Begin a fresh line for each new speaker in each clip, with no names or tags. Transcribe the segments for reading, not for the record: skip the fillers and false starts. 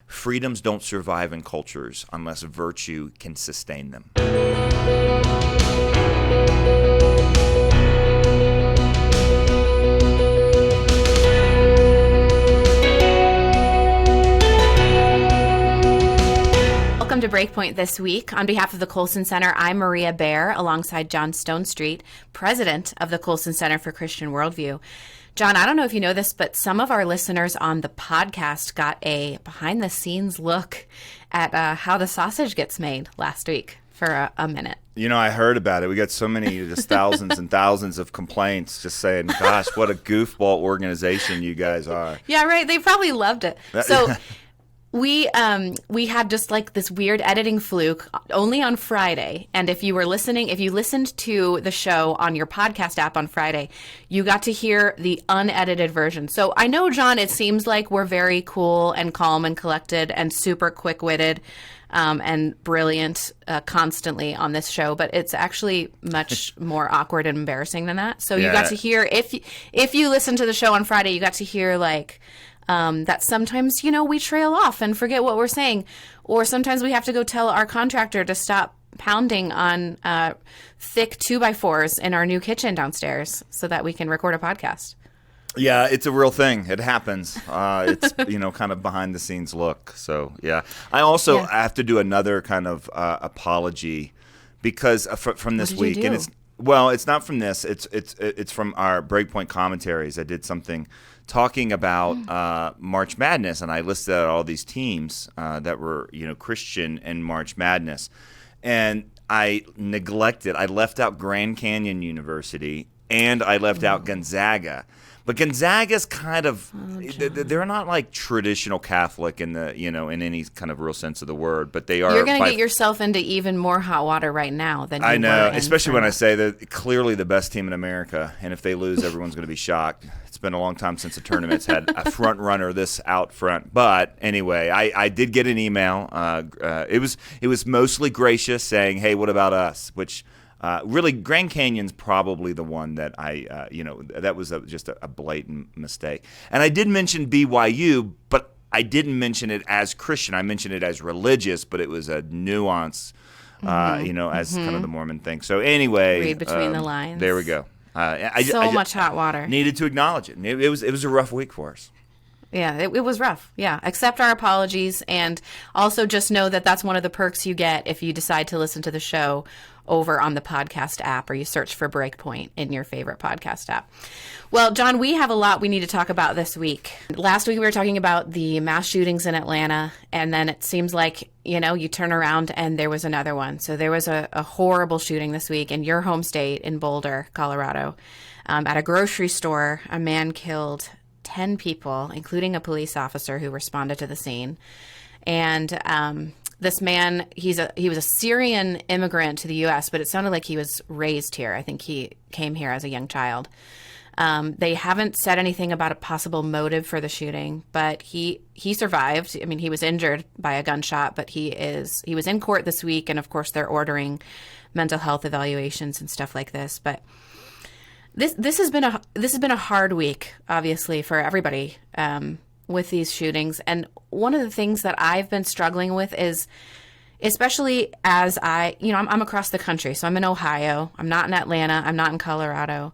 freedoms don't survive in cultures unless virtue can sustain them.
Welcome to Breakpoint this week. On behalf of the Colson Center, I'm Maria Baer, alongside John Stonestreet, president of the Colson Center for Christian Worldview. John, I don't know if you know this, but some of our listeners on the podcast got a behind-the-scenes look at how the sausage gets made last week for a minute.
You know, I heard about it. We got so many, just thousands and thousands of complaints just saying, gosh, what a goofball organization you guys are.
Yeah, right. They probably loved it. So we had just like this weird editing fluke only on Friday. And if you listened to the show on your podcast app on Friday, you got to hear the unedited version. So I know, John, it seems like we're very cool and calm and collected and super quick-witted and brilliant constantly on this show, but it's actually much more awkward and embarrassing than that. So you got to hear, if you listened to the show on Friday, you got to hear like that sometimes, we trail off and forget what we're saying, or sometimes we have to go tell our contractor to stop pounding on thick 2x4s in our new kitchen downstairs so that we can record a podcast.
Yeah, it's a real thing. It happens. It's, kind of behind the scenes look. So, yeah. I also have to do another kind of apology because from this week. And it's not from this. It's from our Breakpoint commentaries. I did something talking about March Madness, and I listed out all these teams that were, Christian in March Madness. And I left out Grand Canyon University, and I left out Gonzaga. But Gonzaga's kind of, they're not like traditional Catholic in the, in any kind of real sense of the word, but they are.
You're going to get yourself into even more hot water right now than you
I know,
were
especially when I say they're clearly the best team in America. And if they lose, everyone's going to be shocked. It's been a long time since the tournament's had a front runner this out front. But anyway, I did get an email. It was mostly gracious saying, hey, what about us? Which really, Grand Canyon's probably the one that that was just a blatant mistake. And I did mention BYU, but I didn't mention it as Christian. I mentioned it as religious, but it was a nuance, as kind of the Mormon thing. So anyway.
Read between the lines.
There we go.
Much hot water.
Needed to acknowledge it. It was a rough week for us.
Yeah, it was rough. Yeah, accept our apologies, and also just know that that's one of the perks you get if you decide to listen to the show over on the podcast app, or you search for Breakpoint in your favorite podcast app. Well, John, we have a lot we need to talk about this week. Last week we were talking about the mass shootings in Atlanta, and then it seems like, you turn around and there was another one. So there was a horrible shooting this week in your home state in Boulder, Colorado. At a grocery store, a man killed 10 people, including a police officer who responded to the scene. And this man, he was a Syrian immigrant to the U.S., but it sounded like he was raised here. I think he came here as a young child. They haven't said anything about a possible motive for the shooting, but he survived. I mean, he was injured by a gunshot, but he was in court this week, and of course they're ordering mental health evaluations and stuff like this. But this has been a hard week, obviously, for everybody with these shootings. And one of the things that I've been struggling with is, especially as I'm across the country. So I'm in Ohio. I'm not in Atlanta. I'm not in Colorado.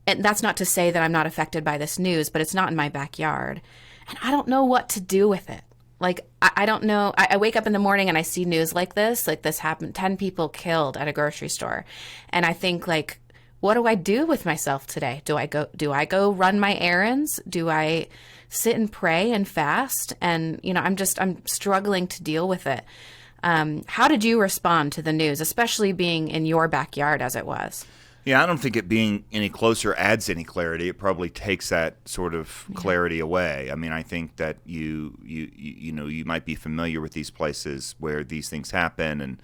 And that's not to say that I'm not affected by this news, but it's not in my backyard. And I don't know what to do with it. Like, I don't know. I wake up in the morning and I see news like this happened, 10 people killed at a grocery store. And I think, like, what do I do with myself today? Do I go run my errands? Do I sit and pray and fast? And, I'm struggling to deal with it. How did you respond to the news, especially being in your backyard as it was?
Yeah, I don't think it being any closer adds any clarity. It probably takes that sort of clarity away. I mean, I think that you might be familiar with these places where these things happen, and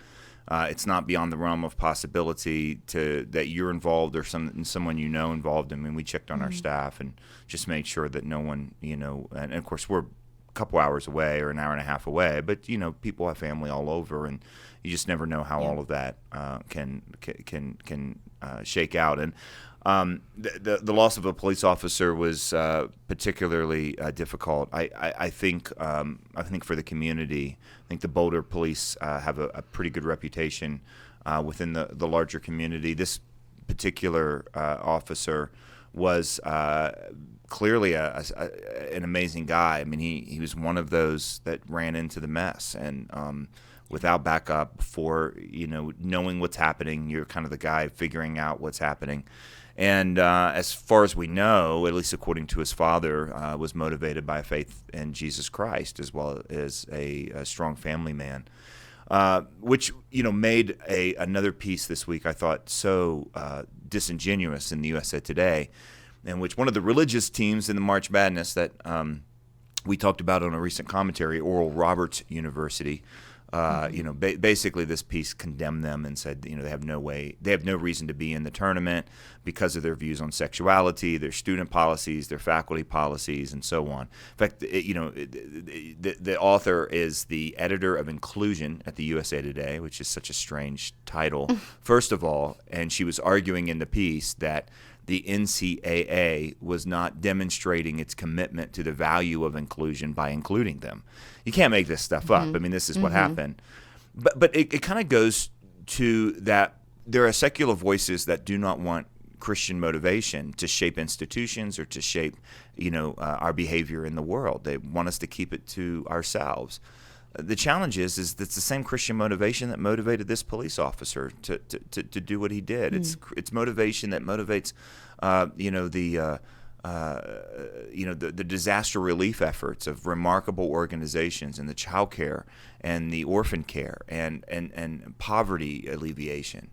it's not beyond the realm of possibility that you're involved or someone involved. I mean, we checked on our staff and just made sure that no one, and of course we're a couple hours away or an hour and a half away, but people have family all over, and you just never know how all of that can shake out. And The loss of a police officer was particularly difficult. I think for the community, I think the Boulder police have a pretty good reputation within the larger community. This particular officer was clearly an amazing guy. I mean, he was one of those that ran into the mess and without backup, before knowing what's happening. You're kind of the guy figuring out what's happening. And as far as we know, at least according to his father, was motivated by faith in Jesus Christ, as well as a strong family man, which made another piece this week I thought so disingenuous in the USA Today, in which one of the religious teams in the March Madness that we talked about on a recent commentary, Oral Roberts University. Basically this piece condemned them and said, they have no reason to be in the tournament because of their views on sexuality, their student policies, their faculty policies, and so on. In fact, the author is the editor of Inclusion at the USA Today, which is such a strange title, first of all, and she was arguing in the piece that the NCAA was not demonstrating its commitment to the value of inclusion by including them. You can't make this stuff up. I mean, this is what happened. But it kind of goes to that there are secular voices that do not want Christian motivation to shape institutions or to shape, our behavior in the world. They want us to keep it to ourselves. The challenge is that it's the same Christian motivation that motivated this police officer to do what he did. It's motivation that motivates, the disaster relief efforts of remarkable organizations in the child care and the orphan care and poverty alleviation.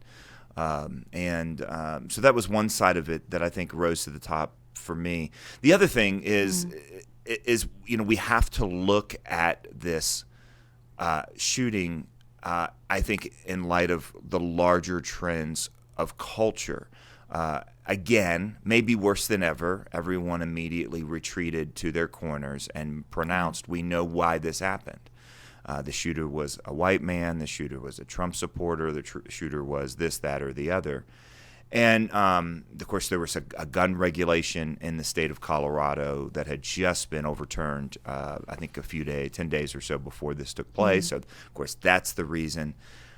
So that was one side of it that I think rose to the top for me. The other thing is we have to look at this shooting, I think, in light of the larger trends of culture. Again, maybe worse than ever, everyone immediately retreated to their corners and pronounced, we know why this happened. The shooter was a white man. The shooter was a Trump supporter. The shooter was this, that, or the other. And, of course, there was a gun regulation in the state of Colorado that had just been overturned, I think 10 days or so before this took place. So, of course, that's the reason.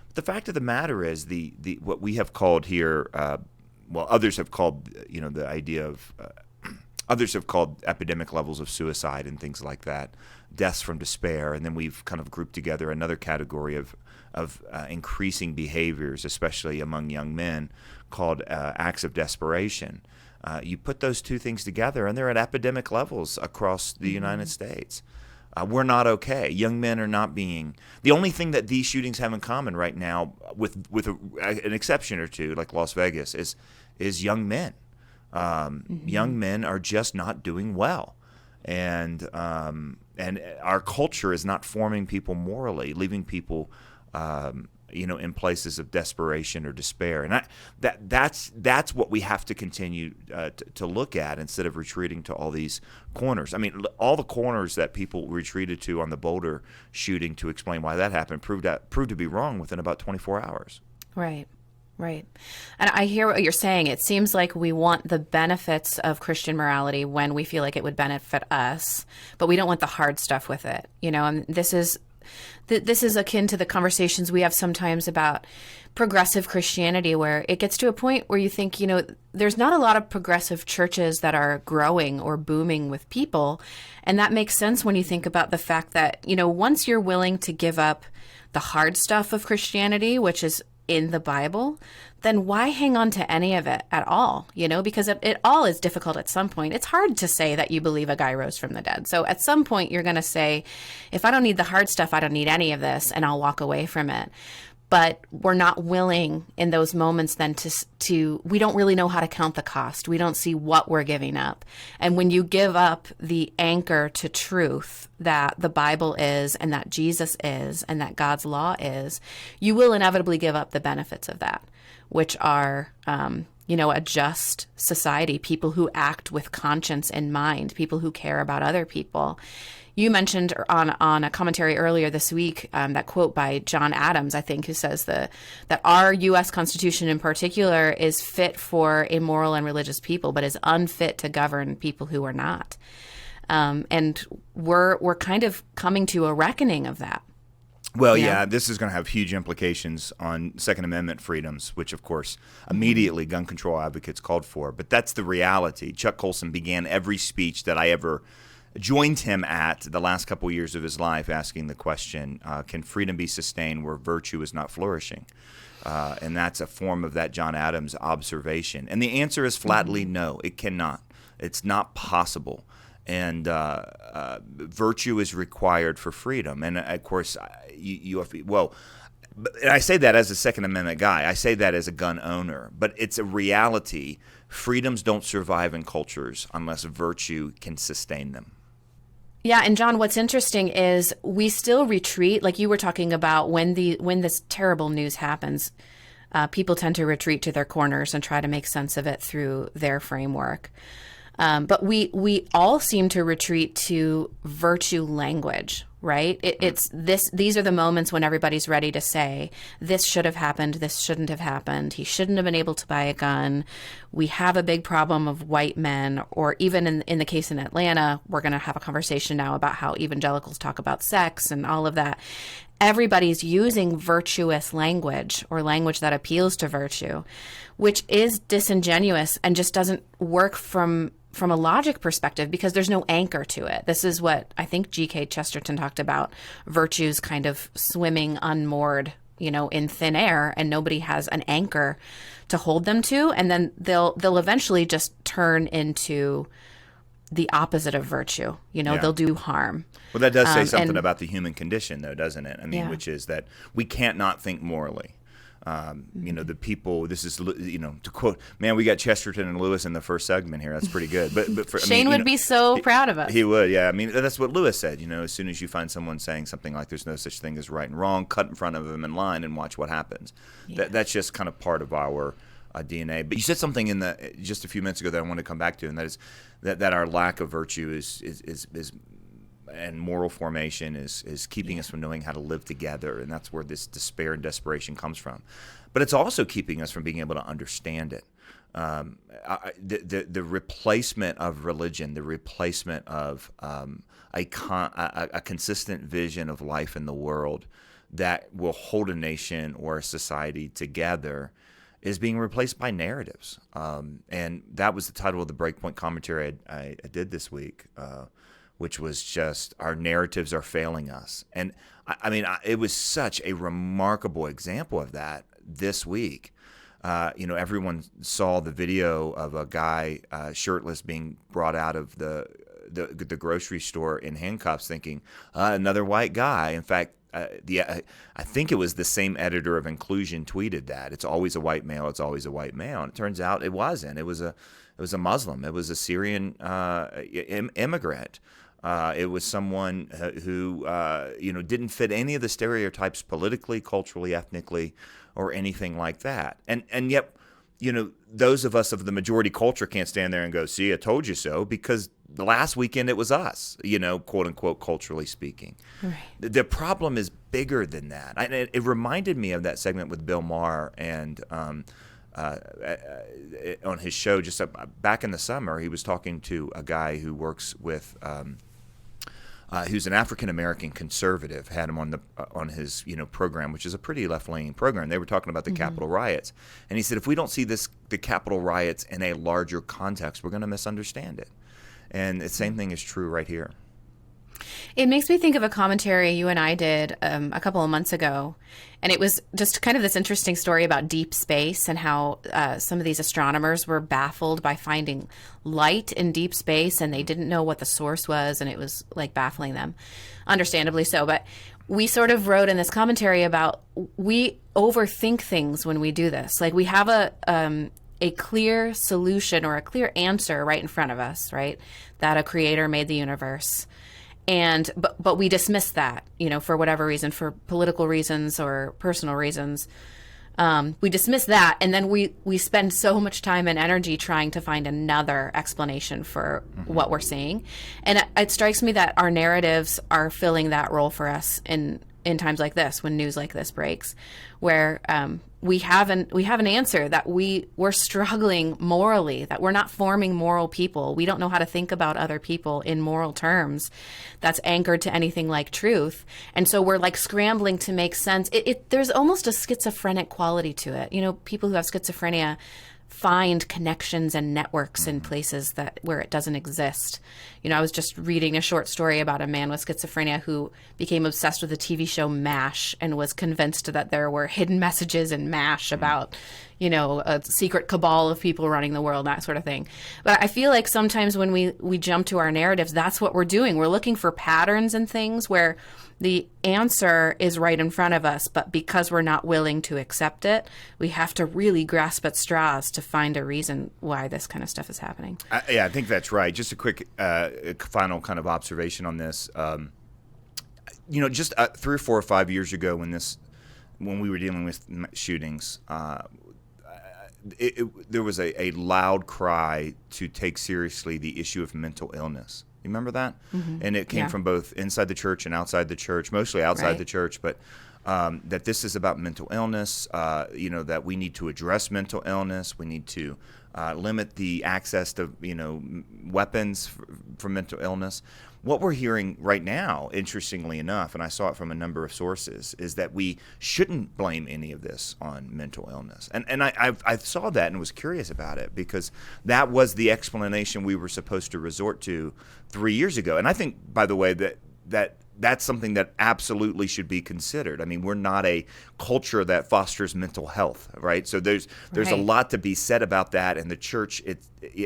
But the fact of the matter is the what we have called here, others have called, the idea of, others have called epidemic levels of suicide and things like that, deaths from despair. And then we've kind of grouped together another category of increasing behaviors, especially among young men, called acts of desperation. You put those two things together, and they're at epidemic levels across the United States. We're not okay. Young men are not being. The only thing that these shootings have in common right now, with an exception or two, like Las Vegas, is young men. Young men are just not doing well, and our culture is not forming people morally, leaving people in places of desperation or despair. And that's what we have to continue to look at instead of retreating to all these corners. I mean, all the corners that people retreated to on the Boulder shooting to explain why that happened proved to be wrong within about 24 hours.
Right. Right. And I hear what you're saying. It seems like we want the benefits of Christian morality when we feel like it would benefit us, but we don't want the hard stuff with it. And this is akin to the conversations we have sometimes about progressive Christianity, where it gets to a point where you think, there's not a lot of progressive churches that are growing or booming with people. And that makes sense when you think about the fact that, once you're willing to give up the hard stuff of Christianity, which is in the Bible, then why hang on to any of it at all? Because it all is difficult at some point. It's hard to say that you believe a guy rose from the dead. So at some point you're going to say, if I don't need the hard stuff, I don't need any of this, and I'll walk away from it. But we're not willing in those moments then to we don't really know how to count the cost. We don't see what we're giving up. And when you give up the anchor to truth that the Bible is and that Jesus is and that God's law is, you will inevitably give up the benefits of that, which are, a just society, people who act with conscience in mind, people who care about other people. you mentioned on a commentary earlier this week, that quote by John Adams, I think, who says that our U.S. Constitution in particular is fit for immoral and religious people, but is unfit to govern people who are not. And we're kind of coming to a reckoning of that.
Well, yeah, this is going to have huge implications on Second Amendment freedoms, which, of course, immediately gun control advocates called for. But that's the reality. Chuck Colson began every speech that I ever joined him at the last couple of years of his life asking the question, can freedom be sustained where virtue is not flourishing? And that's a form of that John Adams observation. And the answer is flatly no, it cannot. It's not possible. And virtue is required for freedom. And, of course, you have to, and I say that as a Second Amendment guy. I say that as a gun owner. But it's a reality. Freedoms don't survive in cultures unless virtue can sustain them.
Yeah, and John, what's interesting is we still retreat, like you were talking about, when this terrible news happens. People tend to retreat to their corners and try to make sense of it through their framework. But we all seem to retreat to virtue language, right? These are the moments when everybody's ready to say, this should have happened, this shouldn't have happened, he shouldn't have been able to buy a gun. We have a big problem of white men, or even in the case in Atlanta, we're going to have a conversation now about how evangelicals talk about sex and all of that. Everybody's using virtuous language, or language that appeals to virtue, which is disingenuous and just doesn't work from a logic perspective, because there's no anchor to it. This is what I think G.K. Chesterton talked about, virtues kind of swimming unmoored, in thin air, and nobody has an anchor to hold them to. And then they'll eventually just turn into the opposite of virtue. They'll do harm.
Well, that does say something about the human condition, though, doesn't it? I mean, which is that we can't not think morally. The people, this is, to quote, man, we got Chesterton and Lewis in the first segment here. That's pretty good. But
Shane would be so proud of us.
He would, yeah. I mean, that's what Lewis said, as soon as you find someone saying something like there's no such thing as right and wrong, cut in front of them in line and watch what happens. Yeah. That's just kind of part of our DNA. But you said something just a few minutes ago that I want to come back to, and that is that our lack of virtue is and moral formation is keeping us from knowing how to live together, and that's where this despair and desperation comes from. But it's also keeping us from being able to understand it. The replacement of religion, the replacement of a consistent vision of life in the world that will hold a nation or a society together is being replaced by narratives. And that was the title of the Breakpoint commentary I did this week, which was just, our narratives are failing us. And I mean, it was such a remarkable example of that this week. Everyone saw the video of a guy shirtless being brought out of the grocery store in handcuffs, thinking another white guy. In fact, I think it was the same editor of Inclusion tweeted that it's always a white male. It's always a white male. And it turns out it wasn't. It was a Muslim. It was a Syrian immigrant. It was someone who didn't fit any of the stereotypes politically, culturally, ethnically, or anything like that. And yet, those of us of the majority culture can't stand there and go, "See, I told you so," because the last weekend it was us, quote unquote, culturally speaking. Right. The problem is bigger than that. It reminded me of that segment with Bill Maher and on his show just back in the summer. He was talking to a guy who works with. Who's an African-American conservative, had him on his program, which is a pretty left-leaning program. They were talking about the Capitol riots. And he said, if we don't see the Capitol riots in a larger context, we're going to misunderstand it. And the same thing is true right here.
It makes me think of a commentary you and I did a couple of months ago. And it was just kind of this interesting story about deep space and how some of these astronomers were baffled by finding light in deep space, and they didn't know what the source was, and it was like baffling them, understandably so. But we sort of wrote in this commentary about we overthink things when we do this. Like, we have a clear solution or a clear answer right in front of us, right? That a creator made the universe. But we dismiss that, for whatever reason, for political reasons or personal reasons. We dismiss that, and then we spend so much time and energy trying to find another explanation for what we're seeing. And it strikes me that our narratives are filling that role for us in times like this, when news like this breaks, where we have an answer that we're struggling morally, that we're not forming moral people. We don't know how to think about other people in moral terms that's anchored to anything like truth. And so we're like scrambling to make sense. There's almost a schizophrenic quality to it. You know, people who have schizophrenia find connections and networks in places where it doesn't exist. You know, I was just reading a short story about a man with schizophrenia who became obsessed with the TV show MASH and was convinced that there were hidden messages in MASH about, you know, a secret cabal of people running the world, that sort of thing. But I feel like sometimes when we jump to our narratives, that's what we're doing. We're looking for patterns and things where the answer is right in front of us, but because we're not willing to accept it, we have to really grasp at straws to find a reason why this kind of stuff is happening.
I think that's right. Just a quick final kind of observation on this. You know, just 3 or 4 or 5 years ago when we were dealing with shootings, there was a loud cry to take seriously the issue of mental illness. You remember that? Mm-hmm. And it came from both inside the church and outside the church, mostly outside the church, but that this is about mental illness, you know, that we need to address mental illness. We need to limit the access to, you know, weapons for mental illness. What we're hearing right now, interestingly enough, and I saw it from a number of sources, is that we shouldn't blame any of this on mental illness. And I saw that and was curious about it, because that was the explanation we were supposed to resort to 3 years ago. And I think, by the way, that's something that absolutely should be considered. I mean, we're not a culture that fosters mental health, right? So there's a lot to be said about that, and the church it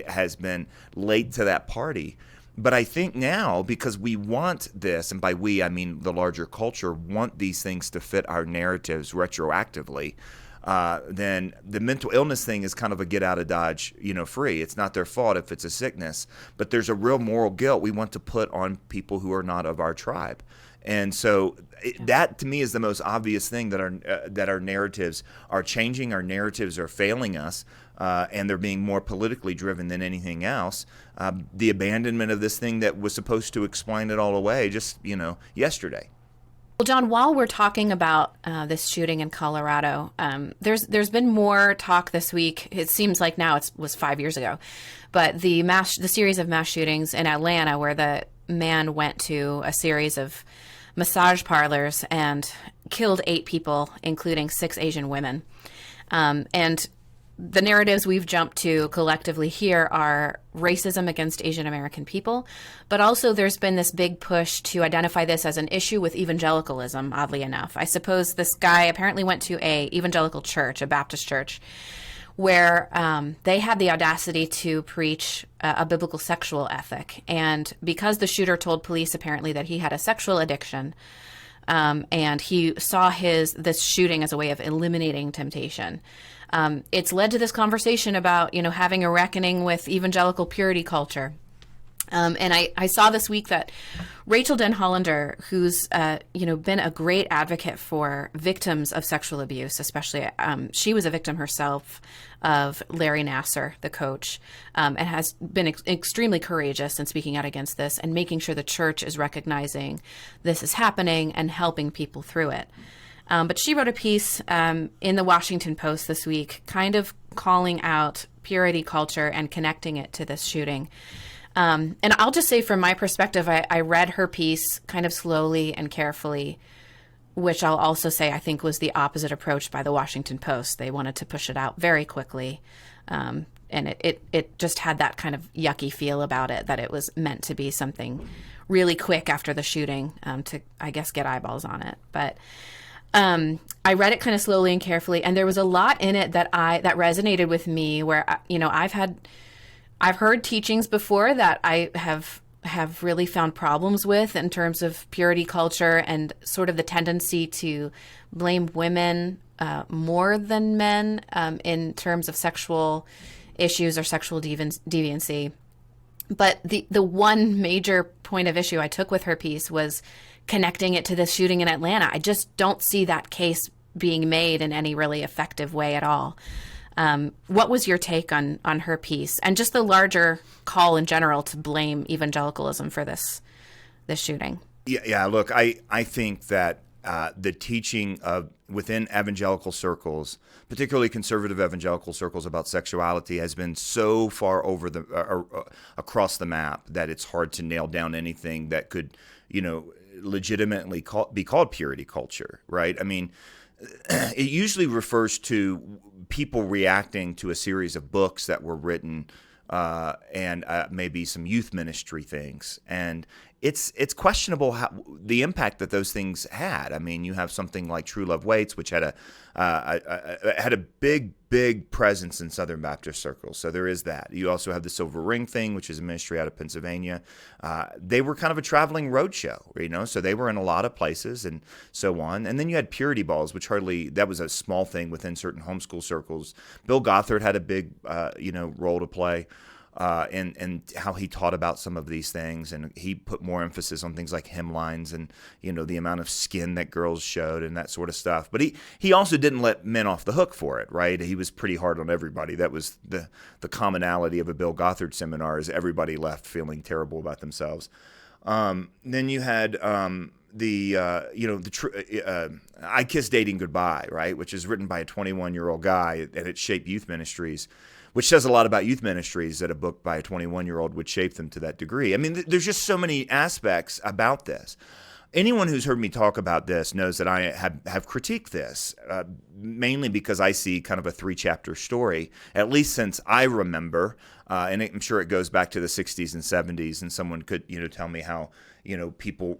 has been late to that party. But I think now, because we want this, and by we I mean the larger culture, want these things to fit our narratives retroactively, then the mental illness thing is kind of a get out of Dodge, you know, free. It's not their fault if it's a sickness, but there's a real moral guilt we want to put on people who are not of our tribe. And so that, to me, is the most obvious thing, that our narratives are changing, our narratives are failing us, and they're being more politically driven than anything else. The abandonment of this thing that was supposed to explain it all away just, you know, yesterday.
Well, John, while we're talking about this shooting in Colorado, there's been more talk this week. It seems like now it was 5 years ago, but the series of mass shootings in Atlanta, where the man went to a series of massage parlors and killed 8 people, including 6 Asian women. And the narratives we've jumped to collectively here are racism against Asian American people, but also there's been this big push to identify this as an issue with evangelicalism, oddly enough. I suppose this guy apparently went to a evangelical church, a Baptist church, where they had the audacity to preach a biblical sexual ethic. And because the shooter told police apparently that he had a sexual addiction, and he saw this shooting as a way of eliminating temptation, it's led to this conversation about, you know, having a reckoning with evangelical purity culture. And I saw this week that Rachel Den Hollander, who's been a great advocate for victims of sexual abuse, especially she was a victim herself of Larry Nassar, the coach, and has been extremely courageous in speaking out against this and making sure the church is recognizing this is happening and helping people through it. But she wrote a piece in the Washington Post this week, kind of calling out purity culture and connecting it to this shooting. And I'll just say from my perspective, I read her piece kind of slowly and carefully, which I'll also say I think was the opposite approach by the Washington Post. They wanted to push it out very quickly. And it just had that kind of yucky feel about it, that it was meant to be something really quick after the shooting to, I guess, get eyeballs on it. But I read it kind of slowly and carefully, and there was a lot in it that resonated with me, where, you know, I've heard teachings before that I have really found problems with in terms of purity culture and sort of the tendency to blame women more than men in terms of sexual issues or sexual deviancy. But the one major point of issue I took with her piece was connecting it to this shooting in Atlanta. I just don't see that case being made in any really effective way at all. What was your take on her piece and just the larger call in general to blame evangelicalism for this shooting?
Yeah. Look, I think that the teaching of within evangelical circles, particularly conservative evangelical circles, about sexuality has been so far over across the map that it's hard to nail down anything that could, legitimately be called purity culture, right? I mean, it usually refers to people reacting to a series of books that were written and maybe some youth ministry things. And it's questionable the impact that those things had. I mean, you have something like True Love Waits, which had a big presence in Southern Baptist circles. So there is that. You also have the Silver Ring thing, which is a ministry out of Pennsylvania. They were kind of a traveling roadshow, so they were in a lot of places and so on. And then you had purity balls, which that was a small thing within certain homeschool circles. Bill Gothard had a big, role to play. And how he taught about some of these things, and he put more emphasis on things like hemlines and the amount of skin that girls showed and that sort of stuff. But he also didn't let men off the hook for it, right? He was pretty hard on everybody. That was the commonality of a Bill Gothard seminar, is everybody left feeling terrible about themselves. Then you had I Kiss Dating Goodbye, right, which is written by a 21-year-old guy, and it shaped youth ministries, which says a lot about youth ministries that a book by a 21-year-old would shape them to that degree. I mean, there's just so many aspects about this. Anyone who's heard me talk about this knows that I have critiqued this, mainly because I see kind of a 3-chapter story, at least since I remember, and I'm sure it goes back to the 60s and 70s, and someone could tell me how people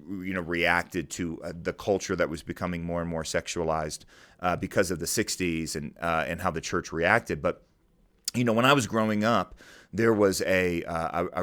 reacted to the culture that was becoming more and more sexualized because of the 60s and how the church reacted. But when I was growing up, there was a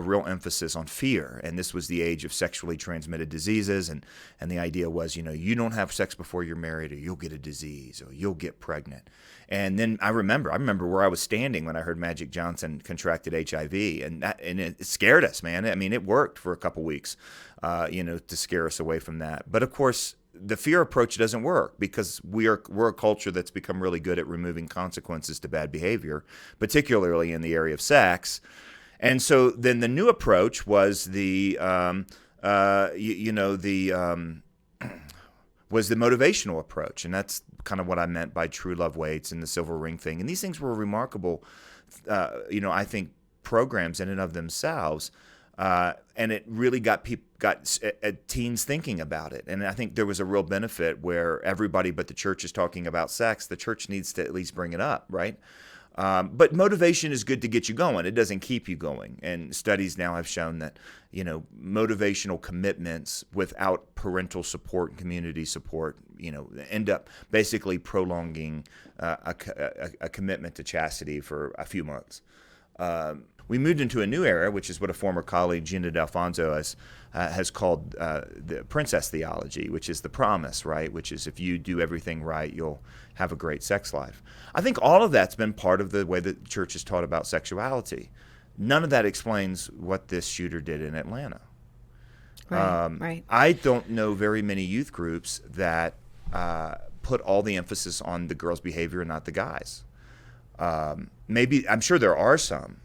real emphasis on fear, and this was the age of sexually transmitted diseases, and the idea was, you don't have sex before you're married, or you'll get a disease, or you'll get pregnant. And then I remember where I was standing when I heard Magic Johnson contracted HIV, and it scared us, man. I mean, it worked for a couple weeks, to scare us away from that. But of course, the fear approach doesn't work, because we're a culture that's become really good at removing consequences to bad behavior, particularly in the area of sex. And so then the new approach was the motivational approach, and that's kind of what I meant by True Love Waits and the Silver Ring thing. And these things were remarkable, I think, programs in and of themselves. And it really got teens thinking about it. And I think there was a real benefit where everybody but the church is talking about sex. The church needs to at least bring it up, right? But motivation is good to get you going. It doesn't keep you going. And studies now have shown that, motivational commitments without parental support and community support, end up basically prolonging a commitment to chastity for a few months. We moved into a new era, which is what a former colleague, Gina D'Alfonso, has called the princess theology, which is the promise, right? Which is if you do everything right, you'll have a great sex life. I think all of that's been part of the way that the church has taught about sexuality. None of that explains what this shooter did in Atlanta.
Right.
I don't know very many youth groups that put all the emphasis on the girls' behavior and not the guys. Maybe, I'm sure there are some.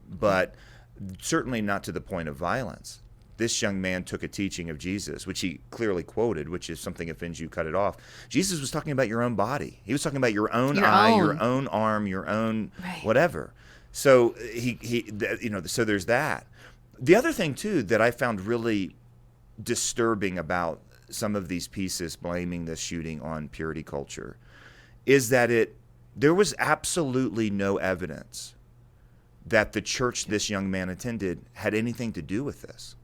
But certainly not to the point of violence. This young man took a teaching of Jesus, which he clearly quoted, which is something offends you, cut it off. Jesus was talking about your own body. He was talking about your own your own arm, your own whatever. So so there's that. The other thing too that I found really disturbing about some of these pieces blaming this shooting on purity culture is that there was absolutely no evidence that the church this young man attended had anything to do with this.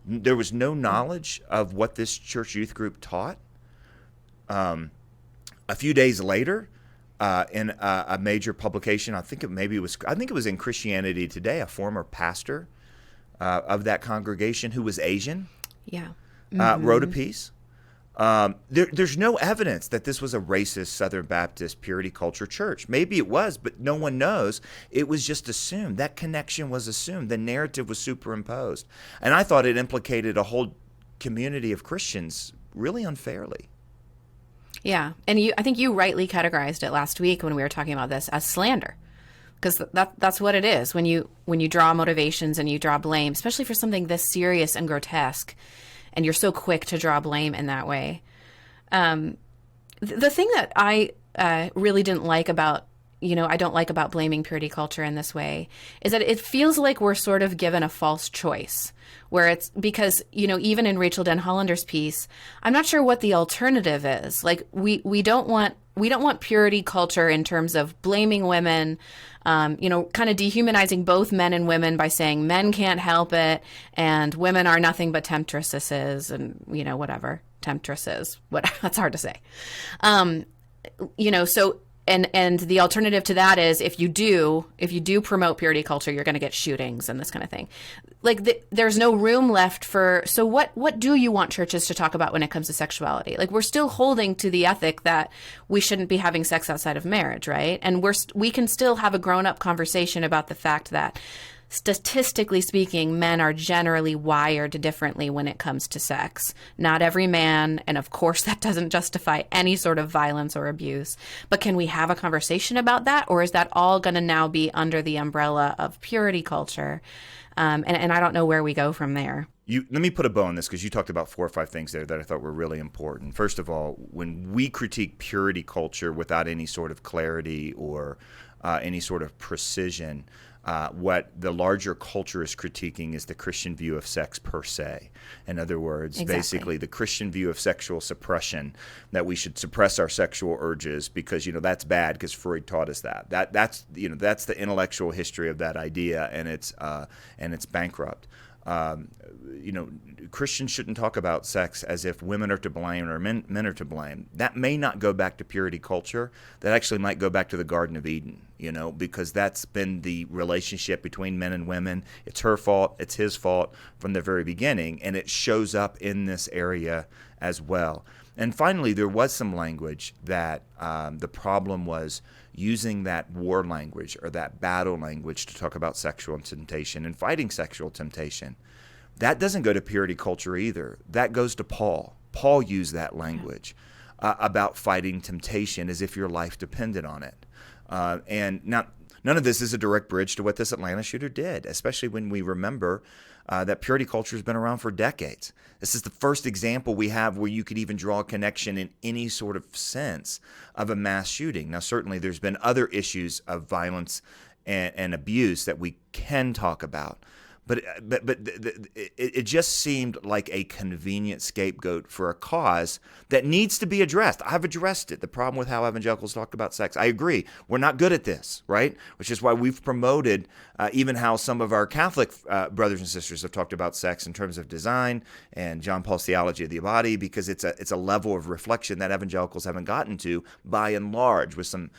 There was no knowledge of what this church youth group taught. A few days later, in a major publication, I think it was in Christianity Today, a former pastor of that congregation who was Asian, wrote a piece. There's no evidence that this was a racist Southern Baptist purity culture church. Maybe it was, but no one knows. It was just assumed. That connection was assumed. The narrative was superimposed. And I thought it implicated a whole community of Christians really unfairly.
Yeah. And I think you rightly categorized it last week when we were talking about this as slander. Because that's what it is when you draw motivations and you draw blame, especially for something this serious and grotesque, and you're so quick to draw blame in that way. The thing that I really didn't like about, I don't like about blaming purity culture in this way is that it feels like we're sort of given a false choice, where it's because, even in Rachel Den Hollander's piece, I'm not sure what the alternative is. Like we don't want purity culture in terms of blaming women, kind of dehumanizing both men and women by saying men can't help it and women are nothing but temptresses and, whatever. Temptresses. That's hard to say. So and the alternative to that is if you do promote purity culture, you're going to get shootings and this kind of thing. Like there's no room left for. So what do you want churches to talk about when it comes to sexuality? Like we're still holding to the ethic that we shouldn't be having sex outside of marriage, right? And we can still have a grown-up conversation about the fact that statistically speaking, men are generally wired differently when it comes to sex. Not every man, and of course that doesn't justify any sort of violence or abuse. But can we have a conversation about that? Or is that all going to now be under the umbrella of purity culture? And I don't know where we go from there.
Let me put a bow on this because you talked about 4 or 5 things there that I thought were really important. First of all, when we critique purity culture without any sort of clarity or any sort of precision, what the larger culture is critiquing is the Christian view of sex per se. In other words, basically the Christian view of sexual suppression, that we should suppress our sexual urges because, that's bad because Freud taught us that. That's the intellectual history of that idea, and it's bankrupt. Christians shouldn't talk about sex as if women are to blame or men are to blame. That may not go back to purity culture. That actually might go back to the Garden of Eden, because that's been the relationship between men and women. It's her fault. It's his fault from the very beginning, and it shows up in this area as well. And finally, there was some language that the problem was using that war language or that battle language to talk about sexual temptation and fighting sexual temptation. That doesn't go to purity culture either. That goes to Paul. Paul used that language about fighting temptation as if your life depended on it. And now, none of this is a direct bridge to what this Atlanta shooter did, especially when we remember that purity culture has been around for decades. This is the first example we have where you could even draw a connection in any sort of sense of a mass shooting. Now, certainly there's been other issues of violence and abuse that we can talk about. But it just seemed like a convenient scapegoat for a cause that needs to be addressed. I've addressed it. The problem with how evangelicals talk about sex. I agree. We're not good at this, right? Which is why we've promoted even how some of our Catholic brothers and sisters have talked about sex in terms of design and John Paul's theology of the body, because it's a level of reflection that evangelicals haven't gotten to by and large, with some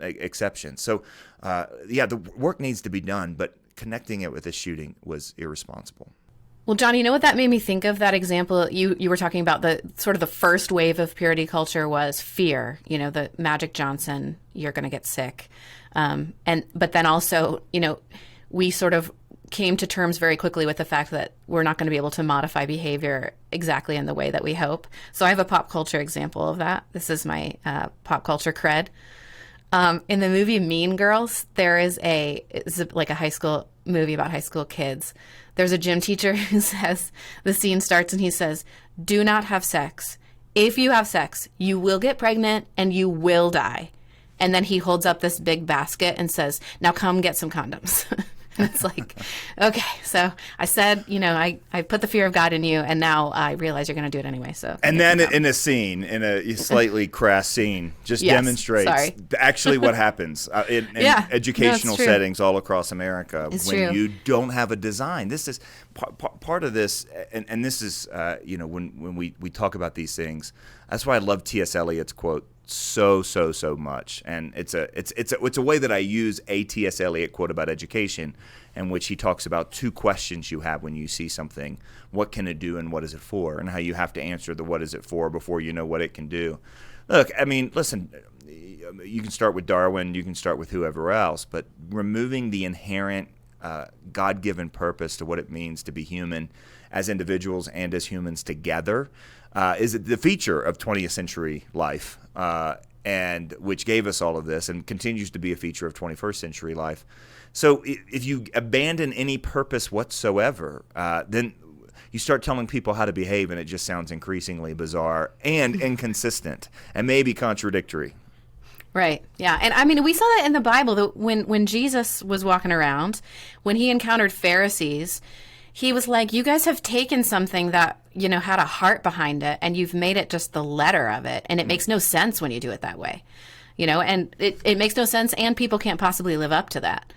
exceptions. So, the work needs to be done, but connecting it with this shooting was irresponsible.
Well, John, you know what that made me think of? That example you were talking about, the sort of the first wave of purity culture was fear. The Magic Johnson, you're going to get sick, but then also, we sort of came to terms very quickly with the fact that we're not going to be able to modify behavior exactly in the way that we hope. So I have a pop culture example of that. This is my pop culture cred. In the movie Mean Girls, it's like a high school movie about high school kids. There's a gym teacher who says, the scene starts and he says, "Do not have sex. If you have sex, you will get pregnant and you will die." And then he holds up this big basket and says, "Now come get some condoms." And it's like, okay, so I said, I put the fear of God in you, and now I realize you're going to do it anyway. So,
and then in a scene, in a slightly crass scene, just demonstrates actually what happens in educational settings all across America when you don't have a design. This is part of this, and this is, when we talk about these things. That's why I love T.S. Eliot's quote so much, and it's a way that I use a T.S. Eliot quote about education, in which he talks about 2 questions you have when you see something: what can it do and what is it for, and how you have to answer the what is it for before you know what it can do. Look, I mean, listen, you can start with Darwin, you can start with whoever else, but removing the inherent God-given purpose to what it means to be human as individuals and as humans together is the feature of 20th century life, and which gave us all of this and continues to be a feature of 21st century life. So if you abandon any purpose whatsoever, then you start telling people how to behave, and it just sounds increasingly bizarre and inconsistent and maybe contradictory.
Right. Yeah. And I mean, we saw that in the Bible, that when Jesus was walking around, when he encountered Pharisees, he was like, you guys have taken something that, had a heart behind it, and you've made it just the letter of it. And it makes no sense when you do it that way, and it makes no sense, and people can't possibly live up to that.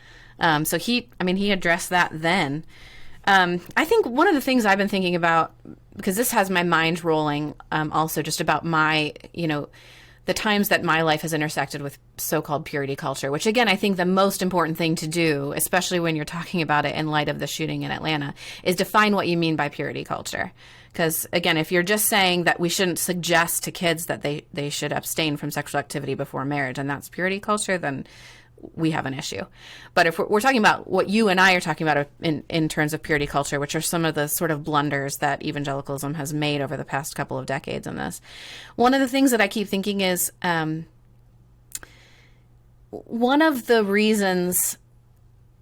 So he addressed that then. I think one of the things I've been thinking about, because this has my mind rolling, also just about my, the times that my life has intersected with so-called purity culture, which again, I think the most important thing to do, especially when you're talking about it in light of the shooting in Atlanta, is define what you mean by purity culture. Because again, if you're just saying that we shouldn't suggest to kids that they should abstain from sexual activity before marriage, and that's purity culture, then we have an issue. But if we're talking about what you and I are talking about in terms of purity culture, which are some of the sort of blunders that evangelicalism has made over the past couple of decades in this, one of the things that I keep thinking is one of the reasons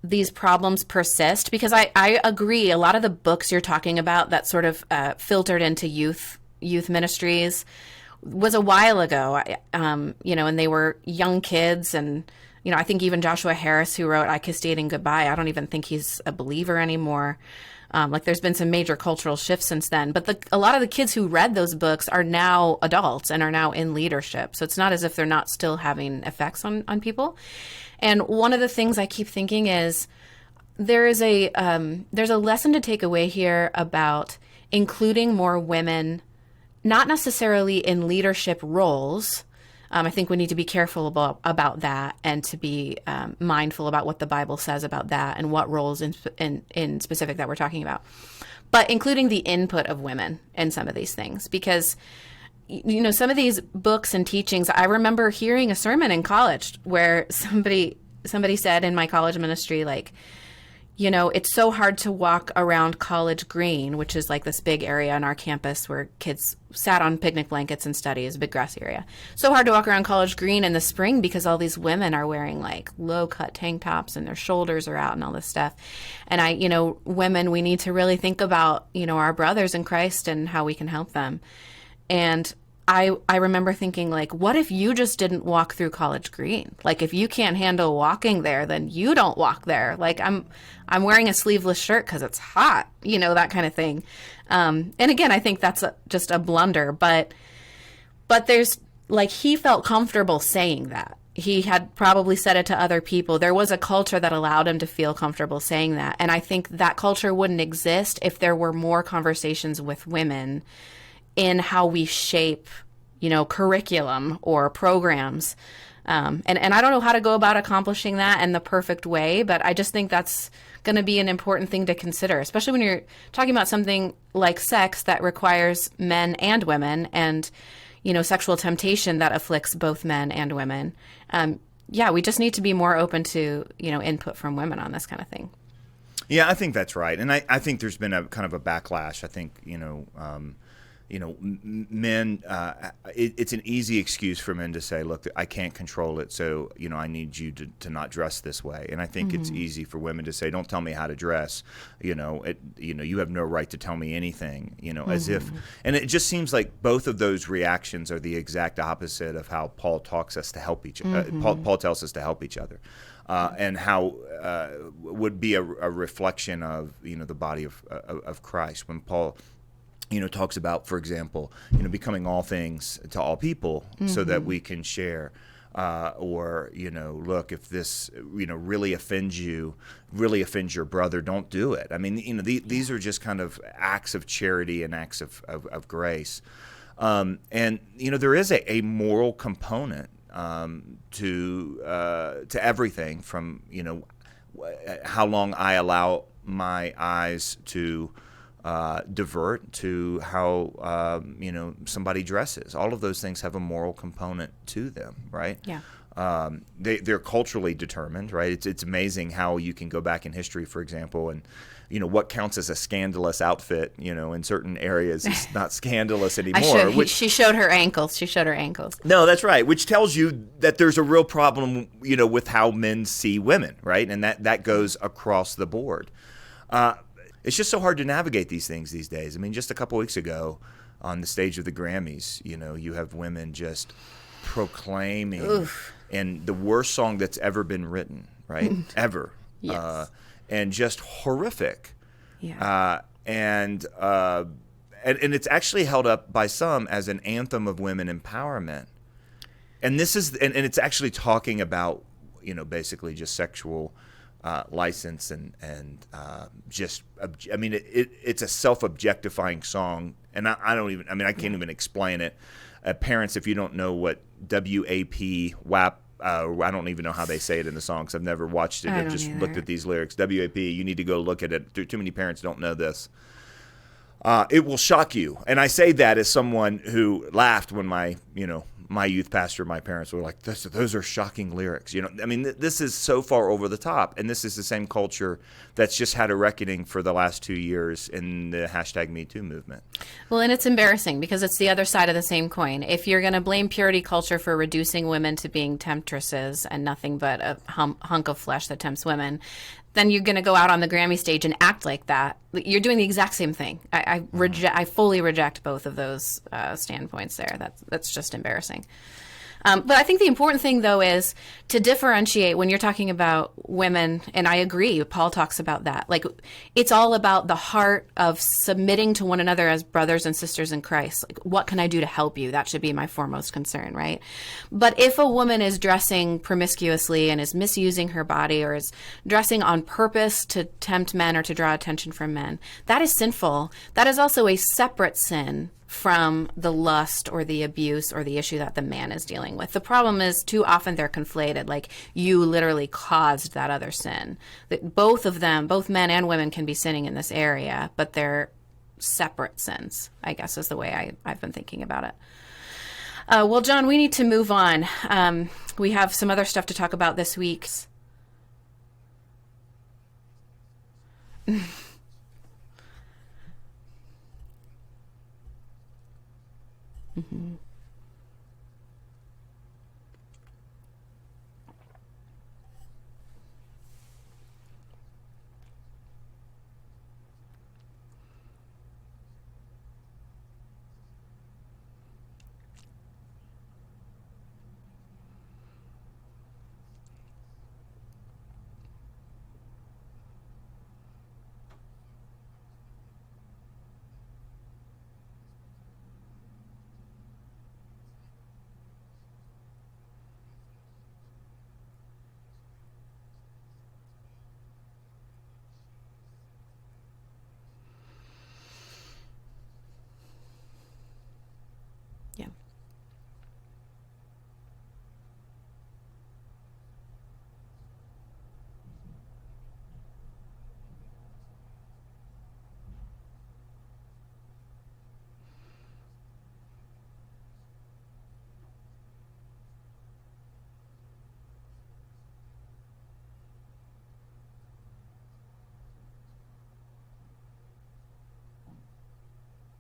these problems persist, because I agree, a lot of the books you're talking about that sort of filtered into youth ministries was a while ago, and they were young kids, and I think even Joshua Harris, who wrote I Kissed Dating Goodbye, I don't even think he's a believer anymore. There's been some major cultural shifts since then. But a lot of the kids who read those books are now adults and are now in leadership. So it's not as if they're not still having effects on people. And one of the things I keep thinking is there's a lesson to take away here about including more women, not necessarily in leadership roles. I think we need to be careful about that, and to be mindful about what the Bible says about that and what roles in specific that we're talking about. But including the input of women in some of these things, because some of these books and teachings, I remember hearing a sermon in college where somebody said in my college ministry, like, it's so hard to walk around College Green, which is like this big area on our campus where kids sat on picnic blankets and study. It's a big grassy area. So hard to walk around College Green in the spring because all these women are wearing like low-cut tank tops and their shoulders are out and all this stuff. And women, we need to really think about, our brothers in Christ and how we can help them. And I remember thinking, like, what if you just didn't walk through College Green? Like, if you can't handle walking there, then you don't walk there. Like, I'm wearing a sleeveless shirt because it's hot, that kind of thing. And again, I think that's just a blunder. But there's, like, he felt comfortable saying that. He had probably said it to other people. There was a culture that allowed him to feel comfortable saying that. And I think that culture wouldn't exist if there were more conversations with women in how we shape, curriculum or programs. And I don't know how to go about accomplishing that in the perfect way, but I just think that's going to be an important thing to consider, especially when you're talking about something like sex that requires men and women, and, sexual temptation that afflicts both men and women. We just need to be more open to, input from women on this kind of thing.
Yeah, I think that's right. And I think there's been a kind of a backlash. I think, men, it's an easy excuse for men to say, look, I can't control it, so, I need you to not dress this way. And I think it's easy for women to say, don't tell me how to dress. You have no right to tell me anything, as if, and it just seems like both of those reactions are the exact opposite of how Paul talks us to help Paul tells us to help each other. And how would be a reflection of, the body of Christ. When Paul talks about, for example, becoming all things to all people so that we can share. Or, look, if this, really offends your brother, don't do it. I mean, these are just kind of acts of charity and acts of grace. And, there is a moral component to everything from, how long I allow my eyes to divert to how somebody dresses. All of those things have a moral component to them, right?
Yeah.
They're culturally determined, right? It's amazing how you can go back in history, for example, and what counts as a scandalous outfit, in certain areas is not scandalous anymore.
She showed her ankles.
No, that's right. Which tells you that there's a real problem, with how men see women, right? And that goes across the board. It's just so hard to navigate these things these days. I mean, just a couple weeks ago on the stage of the Grammys, you have women just proclaiming and the worst song that's ever been written, right? Ever.
Yes.
And just horrific.
Yeah.
And it's actually held up by some as an anthem of women empowerment. And this is and it's actually talking about, basically just sexual license and just it's a self-objectifying song, and I can't even explain it. Parents, if you don't know what WAP, I don't even know how they say it in the song because I've never watched it. I've just looked at these lyrics. WAP, you need to go look at it. Too many parents don't know this. It will shock you. And I say that as someone who laughed when my youth pastor, my parents were like, those are shocking lyrics. This is so far over the top. And this is the same culture that's just had a reckoning for the last 2 years in the #MeToo movement.
Well, and it's embarrassing because it's the other side of the same coin. If you're going to blame purity culture for reducing women to being temptresses and nothing but a hunk of flesh that tempts women, then you're going to go out on the Grammy stage and act like that. You're doing the exact same thing. I fully reject both of those standpoints there. That's just embarrassing. But I think the important thing, though, is to differentiate when you're talking about women, and I agree, Paul talks about that. Like, it's all about the heart of submitting to one another as brothers and sisters in Christ. Like, what can I do to help you? That should be my foremost concern, right? But if a woman is dressing promiscuously and is misusing her body or is dressing on purpose to tempt men or to draw attention from men, that is sinful. That is also a separate sin from the lust or the abuse or the issue that the man is dealing with. The problem is too often they're conflated, like you literally caused that other sin. That both of them, both men and women, can be sinning in this area, but they're separate sins, I guess is the way I've been thinking about it. Well, John, we need to move on. We have some other stuff to talk about this week. Mm-hmm.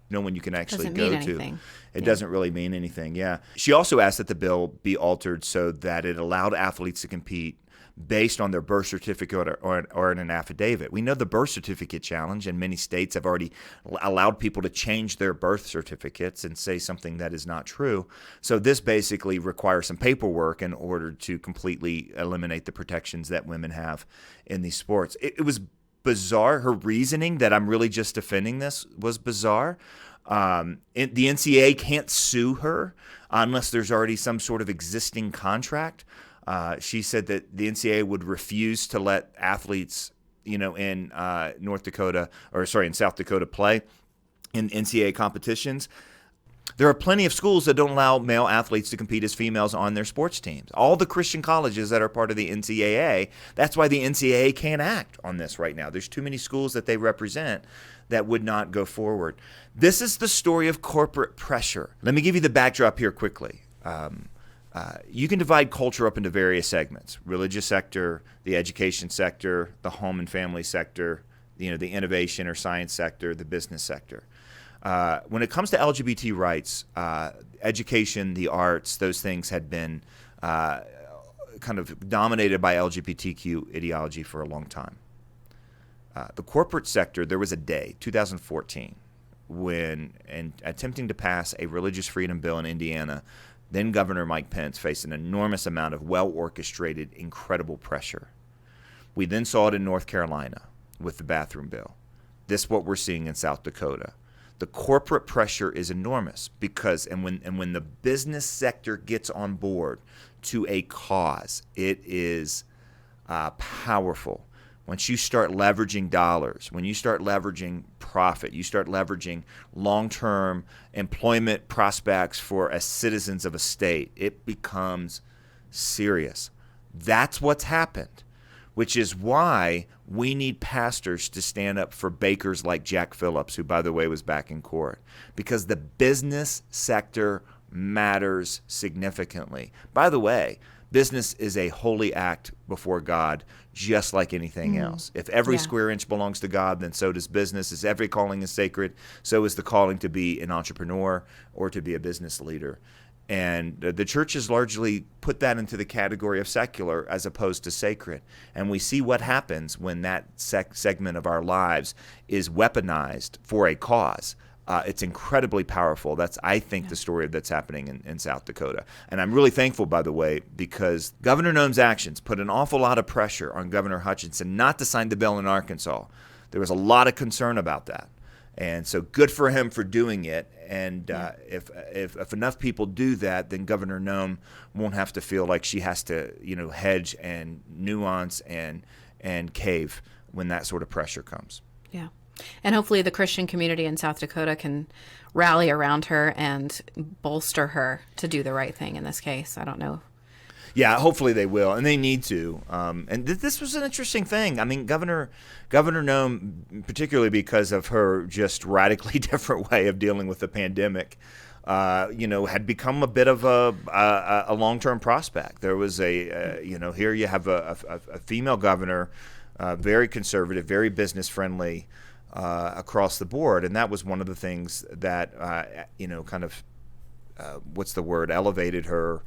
Yeah.
When you can actually
Doesn't
go
mean
to.
anything.
It doesn't really mean anything, yeah. She also asked that the bill be altered so that it allowed athletes to compete based on their birth certificate or in an affidavit. We know the birth certificate challenge, and many states have already allowed people to change their birth certificates and say something that is not true. So this basically requires some paperwork in order to completely eliminate the protections that women have in these sports. It was bizarre. Her reasoning that I'm really just defending this was bizarre. The NCAA can't sue her unless there's already some sort of existing contract. She said that the NCAA would refuse to let athletes, in in South Dakota play in NCAA competitions. There are plenty of schools that don't allow male athletes to compete as females on their sports teams. All the Christian colleges that are part of the NCAA, that's why the NCAA can't act on this right now. There's too many schools that they represent that would not go forward. This is the story of corporate pressure. Let me give you the backdrop here quickly. You can divide culture up into various segments: religious sector, the education sector, the home and family sector, the innovation or science sector, the business sector. When it comes to LGBT rights, education, the arts, those things had been kind of dominated by LGBTQ ideology for a long time. The corporate sector, there was a day, 2014, when, in attempting to pass a religious freedom bill in Indiana, then Governor Mike Pence faced an enormous amount of well-orchestrated, incredible pressure. We then saw it in North Carolina with the bathroom bill. This is what we're seeing in South Dakota. The corporate pressure is enormous because, and when the business sector gets on board to a cause, it is powerful. Once you start leveraging dollars, when you start leveraging profit, you start leveraging long-term employment prospects for as citizens of a state, it becomes serious. That's what's happened, which is why we need pastors to stand up for bakers like Jack Phillips, who, by the way, was back in court, because the business sector matters significantly. By the way, business is a holy act before God, just like anything else. If every square inch belongs to God, then so does business. As every calling is sacred, so is the calling to be an entrepreneur or to be a business leader. And the church has largely put that into the category of secular as opposed to sacred. And we see what happens when that segment of our lives is weaponized for a cause. It's incredibly powerful. That's, I think, the story that's happening in South Dakota. And I'm really thankful, by the way, because Governor Noem's actions put an awful lot of pressure on Governor Hutchinson not to sign the bill in Arkansas. There was a lot of concern about that. And so good for him for doing it. And if enough people do that, then Governor Noem won't have to feel like she has to, hedge and nuance and cave when that sort of pressure comes.
Yeah. And hopefully the Christian community in South Dakota can rally around her and bolster her to do the right thing in this case. I don't know.
Yeah, hopefully they will, and they need to. And this was an interesting thing. I mean, Governor Noem, particularly because of her just radically different way of dealing with the pandemic, had become a bit of a long-term prospect. There was here you have a female governor, very conservative, very business-friendly across the board, and that was one of the things that, elevated her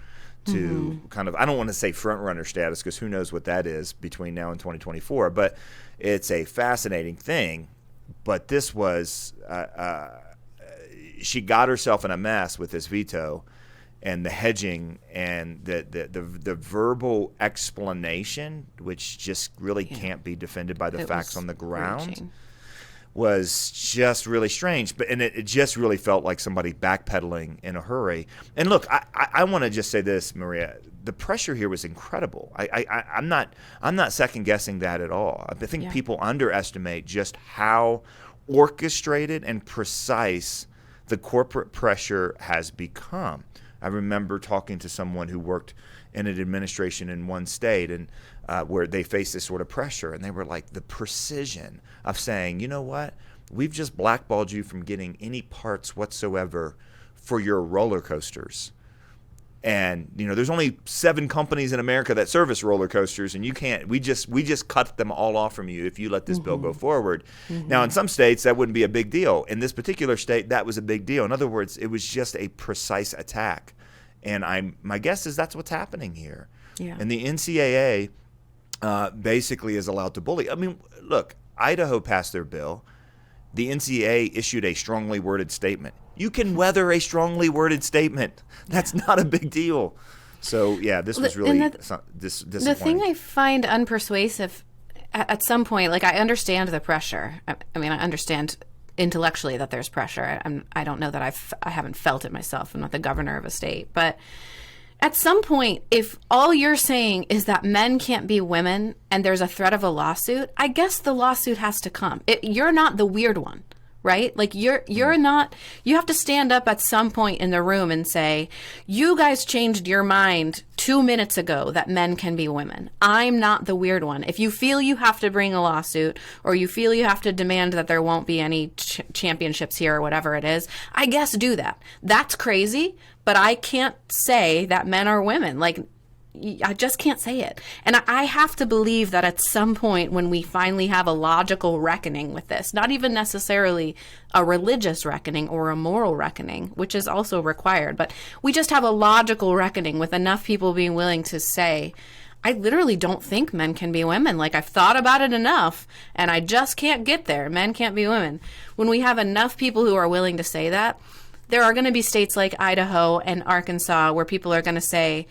to kind of, I don't want to say front runner status because who knows what that is between now and 2024, but it's a fascinating thing. But this was, she got herself in a mess with this veto and the hedging and the verbal explanation, which just really can't be defended by the facts on the ground. Was just really strange, and it just really felt like somebody backpedaling in a hurry. And look, I want to just say this, Maria. The pressure here was incredible. I'm not second guessing that at all. I think people underestimate just how orchestrated and precise the corporate pressure has become. I remember talking to someone who worked in an administration in one state and where they faced this sort of pressure, and they were like, the precision of saying, you know what, we've just blackballed you from getting any parts whatsoever for your roller coasters. And there's only 7 companies in America that service roller coasters, and you can't. We just cut them all off from you if you let this bill go forward. Now, in some states that wouldn't be a big deal. In this particular state, that was a big deal. In other words, it was just a precise attack. And my guess is that's what's happening here. Yeah. And the NCAA basically is allowed to bully. I mean, look, Idaho passed their bill. The NCAA issued a strongly worded statement. You can weather a strongly worded statement. That's not a big deal. So, yeah, this was really disappointing.
The thing I find unpersuasive at some point, like, I understand the pressure. I mean, I understand intellectually that there's pressure. I don't know that I haven't felt it myself. I'm not the governor of a state. But at some point, if all you're saying is that men can't be women and there's a threat of a lawsuit, I guess the lawsuit has to come. You're not the weird one, right? Like you're not, you have to stand up at some point in the room and say, you guys changed your mind 2 minutes ago that men can be women. I'm not the weird one. If you feel you have to bring a lawsuit, or you feel you have to demand that there won't be any championships here or whatever it is, I guess do that. That's crazy, but I can't say that men are women. Like, I just can't say it. And I have to believe that at some point when we finally have a logical reckoning with this, not even necessarily a religious reckoning or a moral reckoning, which is also required, but we just have a logical reckoning with enough people being willing to say, I literally don't think men can be women. Like, I've thought about it enough and I just can't get there. Men can't be women. When we have enough people who are willing to say that, there are going to be states like Idaho and Arkansas where people are going to say,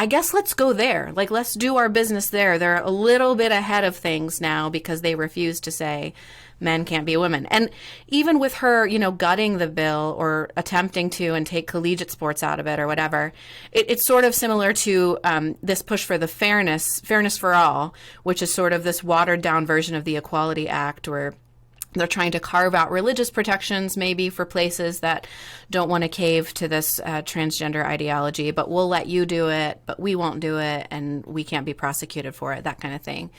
I guess let's go there. Like, let's do our business there. They're a little bit ahead of things now because they refuse to say men can't be women. And even with her, gutting the bill or attempting to and take collegiate sports out of it or whatever, it's sort of similar to this push for the fairness for all, which is sort of this watered down version of the Equality Act, where they're trying to carve out religious protections maybe for places that don't want to cave to this transgender ideology, but we'll let you do it, but we won't do it, and we can't be prosecuted for it, that kind of thing.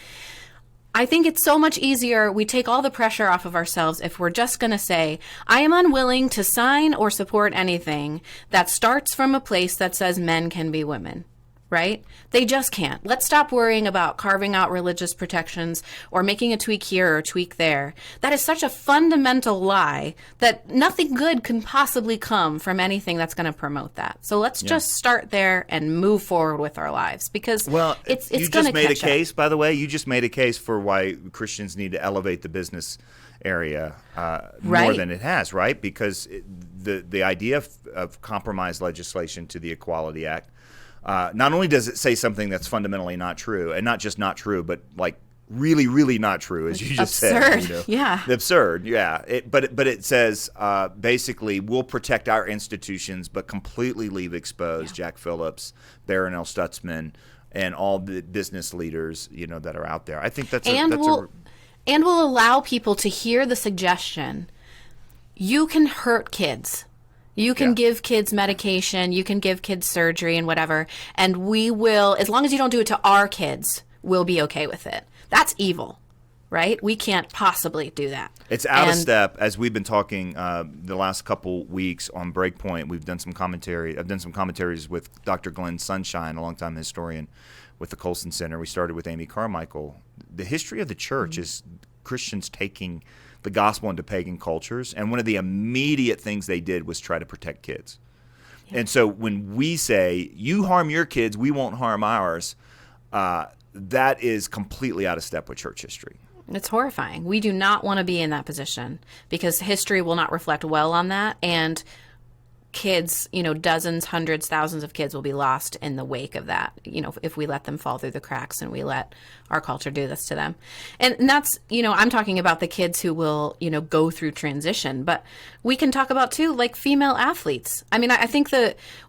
I think it's so much easier. We take all the pressure off of ourselves if we're just going to say, I am unwilling to sign or support anything that starts from a place that says men can be women. Right? They just can't. Let's stop worrying about carving out religious protections or making a tweak here or a tweak there. That is such a fundamental lie that nothing good can possibly come from anything that's going to promote that. So let's just start there and move forward with our lives, because it's going to catch up. You just made a case,
by the way. You just made a case for why Christians need to elevate the business area more than it has, right? Because the idea of compromise legislation to the Equality Act, not only does it say something that's fundamentally not true, and not just not true, but like really, really not true, as you just
absurd.
said.
Yeah.
Absurd, yeah. But it says basically we'll protect our institutions, but completely leave exposed Jack Phillips, Barronelle Stutzman, and all the business leaders that are out there. I think
and we'll allow people to hear the suggestion, you can hurt kids. You can give kids medication, you can give kids surgery and whatever, and we will, as long as you don't do it to our kids, we'll be okay with it. That's evil, right? We can't possibly do that.
It's out of step, as we've been talking the last couple weeks on Breakpoint. We've done some commentary. I've done some commentaries with Dr. Glenn Sunshine, a longtime historian with the Colson Center. We started with Amy Carmichael. The history of the church is Christians taking the gospel into pagan cultures, and one of the immediate things they did was try to protect kids. And so when we say, you harm your kids, we won't harm ours, that is completely out of step with church history.
It's horrifying. We do not want to be in that position, because history will not reflect well on that, and kids, dozens, hundreds, thousands of kids will be lost in the wake of that, if we let them fall through the cracks and we let our culture do this to them. And that's, I'm talking about the kids who will, go through transition, but we can talk about too, like female athletes. I mean, I think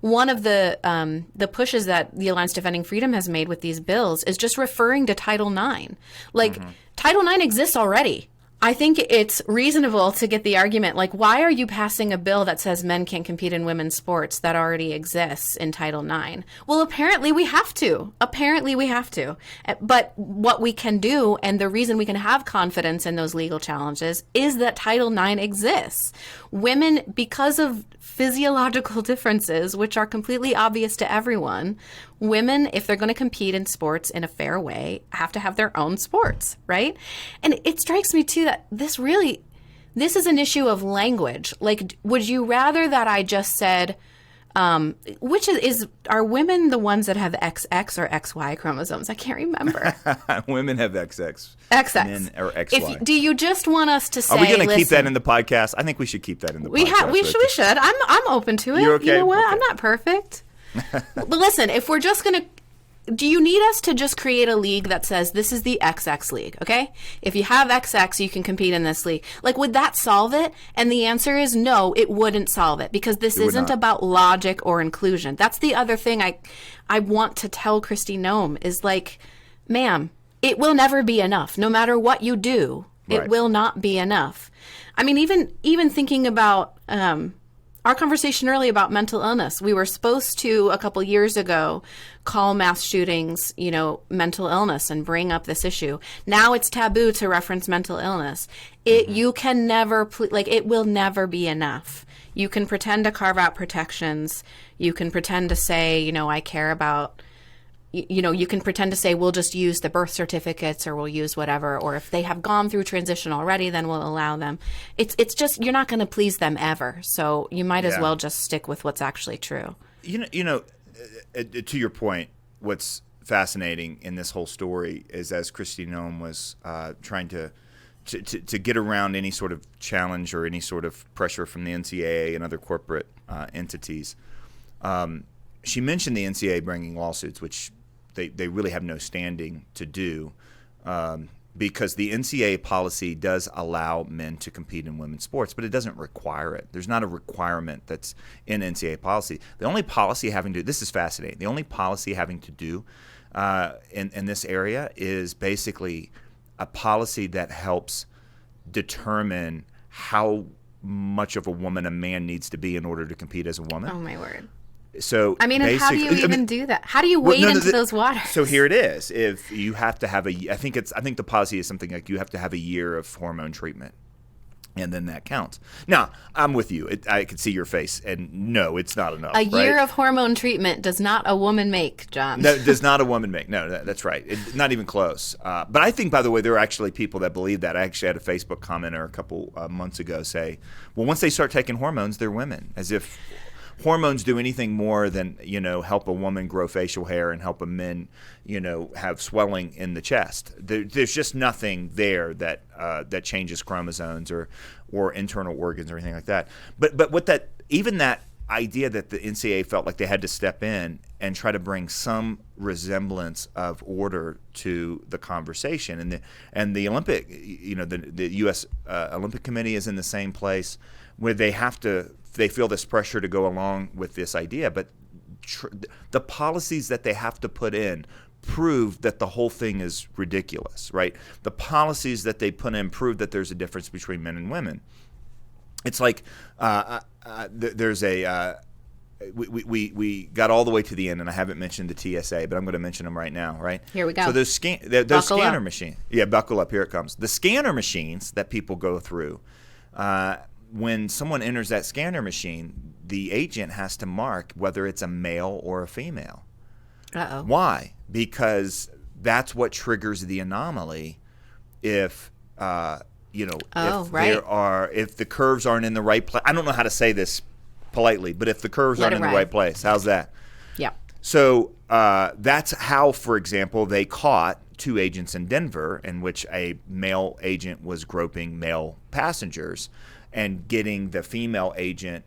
one of the pushes that the Alliance Defending Freedom has made with these bills is just referring to Title IX. Like, Title IX exists already. I think it's reasonable to get the argument, like, why are you passing a bill that says men can't compete in women's sports that already exists in Title IX? Well, apparently we have to. But what we can do, and the reason we can have confidence in those legal challenges, is that Title IX exists. Women, because of physiological differences, which are completely obvious to everyone, women, if they're going to compete in sports in a fair way, have to have their own sports, right? And it strikes me, too, that this is an issue of language. Like, would you rather that I just said, are women the ones that have XX or XY chromosomes? I can't remember.
Women have XX.
XX.
Men are XY.
Do you just want us to say,
are we going to keep that in the podcast? I think we should keep that in the podcast.
We should. I'm open to it.
You're okay?
You know what?
Okay.
I'm not perfect. But listen, if we're just going to, do you need us to just create a league that says this is the XX league, okay? If you have XX, you can compete in this league. Like, would that solve it? And the answer is no, it wouldn't solve it, because this isn't about logic or inclusion. That's the other thing I want to tell Kristi Noem is, like, ma'am, it will never be enough. No matter what you do, it will not be enough. I mean, even thinking about our conversation earlier about mental illness. We were supposed to, a couple years ago, call mass shootings, mental illness and bring up this issue. Now it's taboo to reference mental illness. You can never, it will never be enough. You can pretend to carve out protections. You can pretend to say, I care about, you can pretend to say we'll just use the birth certificates or we'll use whatever. Or if they have gone through transition already, then we'll allow them. It's just, you're not going to please them ever. So you might as well just stick with what's actually true.
To your point, what's fascinating in this whole story is as Kristi Noem was trying to get around any sort of challenge or any sort of pressure from the NCAA and other corporate entities, she mentioned the NCAA bringing lawsuits, which they really have no standing to do because the NCAA policy does allow men to compete in women's sports, but it doesn't require it. There's not a requirement that's in NCAA policy. The only policy having to – this is fascinating. The only policy having to do in this area is basically a policy that helps determine how much of a woman a man needs to be in order to compete as a woman.
Oh, my word.
So
and how do you even do that? How do you wade into those waters?
So here it is. If you have to have I think the policy is something like you have to have a year of hormone treatment, and then that counts. Now I'm with you. I can see your face, and no, it's not enough.
A year of hormone treatment does not a woman make, John.
No, does not a woman make. No, that's right. Not even close. But I think, by the way, there are actually people that believe that. I actually had a Facebook commenter a couple months ago say, "Well, once they start taking hormones, they're women," as if hormones do anything more than help a woman grow facial hair and help a man have swelling in the chest. There's just nothing there that changes chromosomes or internal organs or anything like that. But what that idea that the NCAA felt like they had to step in and try to bring some resemblance of order to the conversation, and the Olympic the U.S. Olympic Committee is in the same place where they feel this pressure to go along with this idea, but the policies that they have to put in prove that the whole thing is ridiculous, right? The policies that they put in prove that there's a difference between men and women. It's like there's we got all the way to the end, and I haven't mentioned the TSA, but I'm going to mention them right now, right?
Here we go.
So those scanner machines. Yeah, buckle up. Here it comes. The scanner machines that people go through. When someone enters that scanner machine, the agent has to mark whether it's a male or a female.
Uh-oh.
Why? Because that's what triggers the anomaly if if the curves aren't in the right place. I don't know how to say this politely, but if the curves aren't in the right place, how's that?
Yeah.
So that's how, for example, they caught 2 agents in Denver in which a male agent was groping male passengers and getting the female agent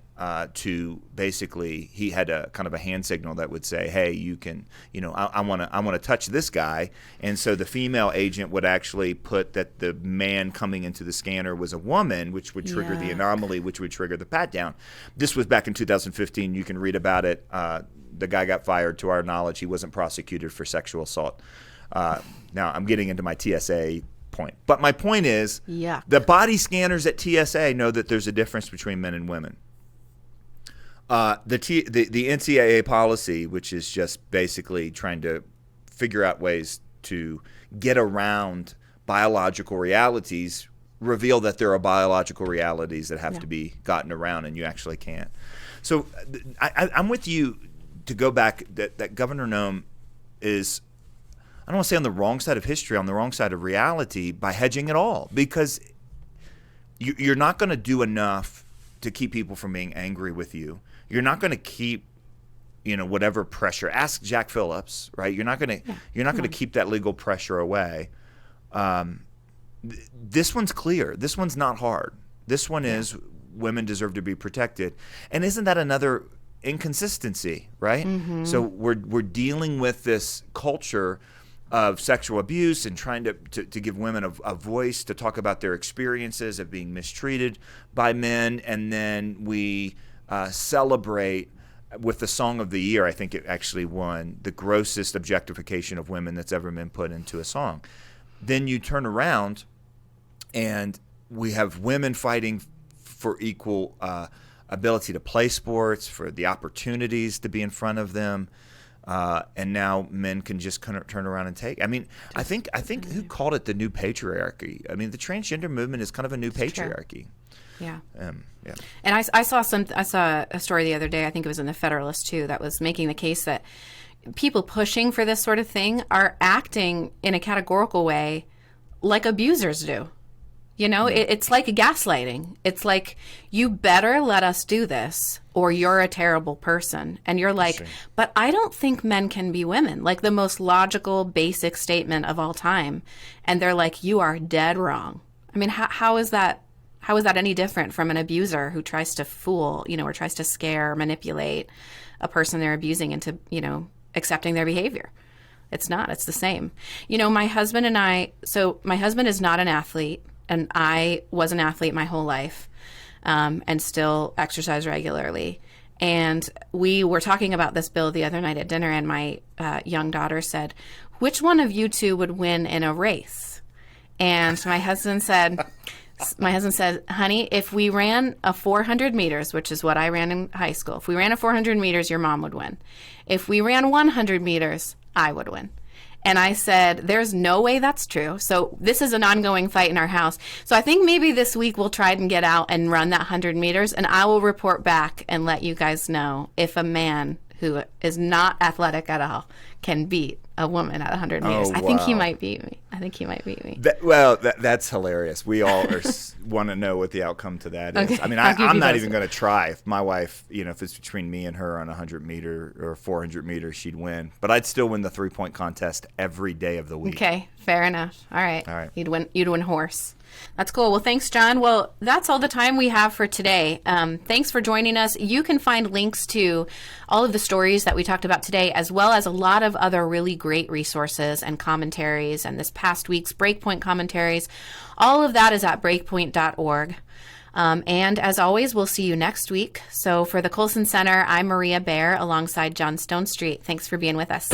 to basically, he had a kind of a hand signal that would say, hey, you can, I want to touch this guy. And so the female agent would actually put that the man coming into the scanner was a woman, which would trigger the anomaly, which would trigger the pat down. This was back in 2015. You can read about it. The guy got fired. To our knowledge, he wasn't prosecuted for sexual assault. Now I'm getting into my TSA point. But my point is, the body scanners at TSA know that there's a difference between men and women. The NCAA policy, which is just basically trying to figure out ways to get around biological realities, reveal that there are biological realities that have to be gotten around, and you actually can't. So I'm with you to go back that Governor Noem is, I don't want to say on the wrong side of history, on the wrong side of reality by hedging it all, because you're not going to do enough to keep people from being angry with you. You're not going to keep, whatever pressure. Ask Jack Phillips, right? You're not going to keep that legal pressure away. This one's clear. This one's not hard. This one is women deserve to be protected. And isn't that another inconsistency, right? Mm-hmm. So we're dealing with this culture of sexual abuse and trying to give women a voice to talk about their experiences of being mistreated by men, and then we celebrate with the Song of the Year. I think it actually won the grossest objectification of women that's ever been put into a song. Then you turn around and we have women fighting for equal ability to play sports, for the opportunities to be in front of them. And now men can just kind of turn around and take. I mean, I think who called it the new patriarchy? I mean, the transgender movement is kind of a new patriarchy.
Yeah.
Yeah.
And I saw a story the other day, I think it was in the Federalist too, that was making the case that people pushing for this sort of thing are acting in a categorical way like abusers do. You know, it's like gaslighting. It's like, you better let us do this or you're a terrible person. And you're like, but I don't think men can be women. Like the most logical, basic statement of all time. And they're like, you are dead wrong. I mean, how is that any different from an abuser who tries to fool, or tries to scare, manipulate a person they're abusing into, accepting their behavior? It's not. It's the same. My husband is not an athlete. And I was an athlete my whole life, and still exercise regularly. And we were talking about this bill the other night at dinner, and my young daughter said, which one of you two would win in a race? And my husband said, honey, if we ran a 400 meters, which is what I ran in high school, if we ran a 400 meters, your mom would win. If we ran 100 meters, I would win. And I said, there's no way that's true. So this is an ongoing fight in our house. So I think maybe this week we'll try and get out and run that 100 meters, and I will report back and let you guys know if a man who is not athletic at all can beat a woman at 100 meters.
Oh,
I think he might beat me. That's
hilarious. We all want to know what the outcome to that is.
Okay.
I mean, I'm not even going to try. If my wife, if it's between me and her on a 100 meter or 400 meters, she'd win. But I'd still win the 3-point contest every day of the week.
Okay, fair enough. All right. You'd win horse. That's cool. Well, thanks, John. Well, that's all the time we have for today. Thanks for joining us. You can find links to all of the stories that we talked about today, as well as a lot of other really great resources and commentaries, and this past week's Breakpoint commentaries. All of that is at breakpoint.org. And as always, we'll see you next week. So for the Colson Center, I'm Maria Baer alongside John Stonestreet. Thanks for being with us.